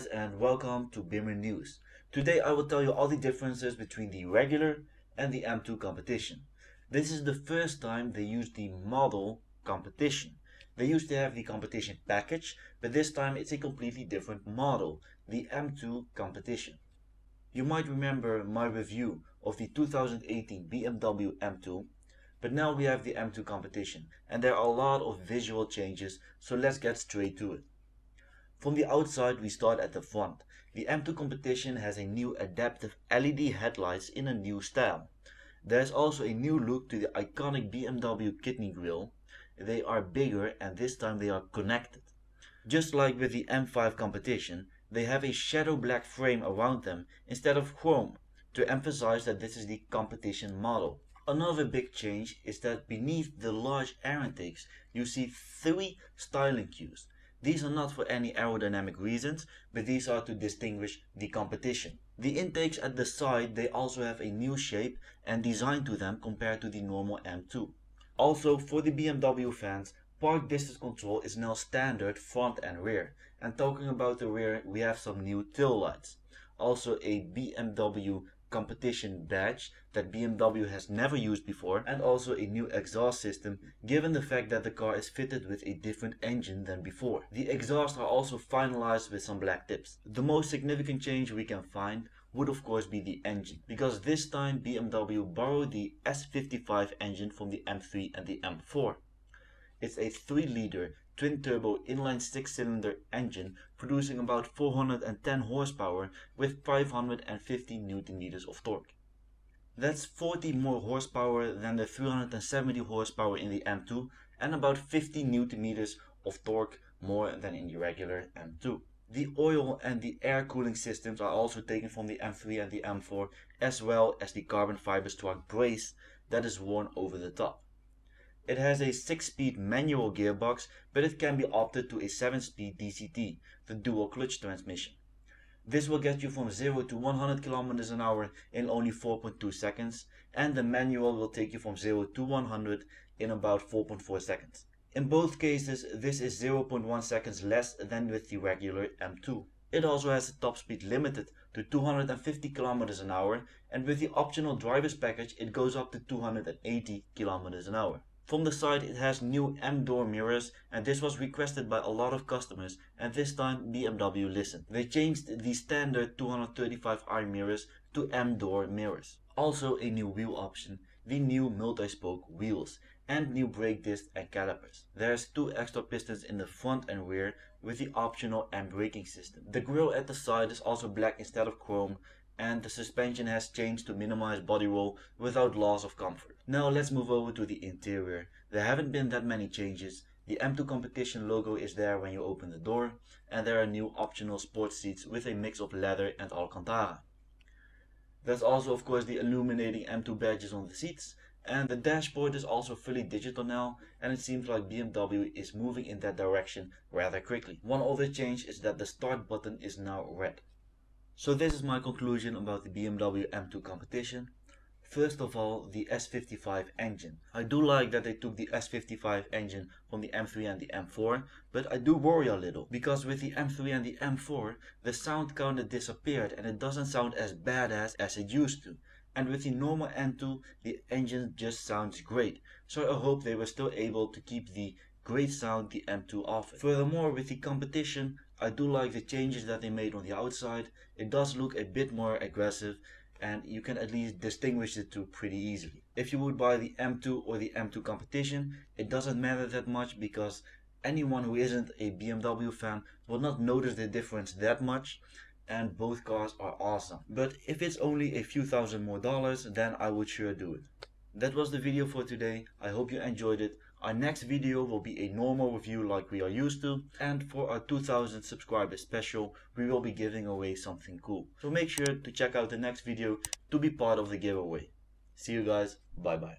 guys, and welcome to BimmerNews. Today I will tell you all the differences between the regular and the M2 competition. This is the first time they use the model competition. They used to have the competition package, but this time it's a completely different model, the M2 competition. You might remember my review of the 2018 BMW M2, but now we have the M2 competition, and there are a lot of visual changes, so let's get straight to it. From the outside we start at the front. The M2 competition has a new adaptive LED headlights in a new style. There's also a new look to the iconic BMW kidney grille. They are bigger and this time they are connected. Just like with the M5 competition, they have a shadow black frame around them instead of chrome to emphasize that this is the competition model. Another big change is that beneath the large air intakes you see 3 styling cues. These are not for any aerodynamic reasons, but these are to distinguish the competition. The intakes at the side, they also have a new shape and design to them compared to the normal M2. Also, for the BMW fans, park distance control is now standard front and rear. And talking about the rear, we have some new tail lights. Also a BMW competition badge that BMW has never used before, and also a new exhaust system given the fact that the car is fitted with a different engine than before. The exhausts are also finalized with some black tips. The most significant change we can find would of course be the engine, because this time BMW borrowed the S55 engine from the M3 and the M4. It's a 3-liter twin-turbo inline 6-cylinder engine producing about 410 horsepower with 550 Nm of torque. That's 40 more horsepower than the 370 horsepower in the M2 and about 50 Nm of torque more than in the regular M2. The oil and the air cooling systems are also taken from the M3 and the M4, as well as the carbon fiber struck brace that is worn over the top. It has a 6-speed manual gearbox, but it can be opted to a 7-speed DCT, the dual clutch transmission. This will get you from 0 to 100 km an hour in only 4.2 seconds, and the manual will take you from 0 to 100 in about 4.4 seconds. In both cases, this is 0.1 seconds less than with the regular M2. It also has a top speed limited to 250 km an hour, and with the optional driver's package it goes up to 280 km an hour. From the side it has new M-door mirrors, and this was requested by a lot of customers, and this time BMW listened. They changed the standard 235i mirrors to M-door mirrors. Also a new wheel option, the new multi-spoke wheels, and new brake discs and calipers. There's 2 extra pistons in the front and rear with the optional M braking system. The grille at the side is also black instead of chrome, and the suspension has changed to minimize body roll without loss of comfort. Now let's move over to the interior. There haven't been that many changes. The M2 competition logo is there when you open the door, and there are new optional sports seats with a mix of leather and Alcantara. There's also of course the illuminating M2 badges on the seats, and the dashboard is also fully digital now, and it seems like BMW is moving in that direction rather quickly. One other change is that the start button is now red. So this is my conclusion about the BMW M2 competition. First of all, the S55 engine. I do like that they took the S55 engine from the M3 and the M4, but I do worry a little, because with the M3 and the M4, the sound kinda disappeared and it doesn't sound as badass as it used to. And with the normal M2, the engine just sounds great, so I hope they were still able to keep the great sound the M2 offered. Furthermore, with the competition, I do like the changes that they made on the outside. It does look a bit more aggressive, and you can at least distinguish the two pretty easily. If you would buy the M2 or the M2 competition, it doesn't matter that much, because anyone who isn't a BMW fan will not notice the difference that much, and both cars are awesome. But if it's only a few thousand more dollars, then I would sure do it. That was the video for today. I hope you enjoyed it. Our next video will be a normal review like we are used to, and for our 2000 subscribers special we will be giving away something cool. So make sure to check out the next video to be part of the giveaway. See you guys, bye bye.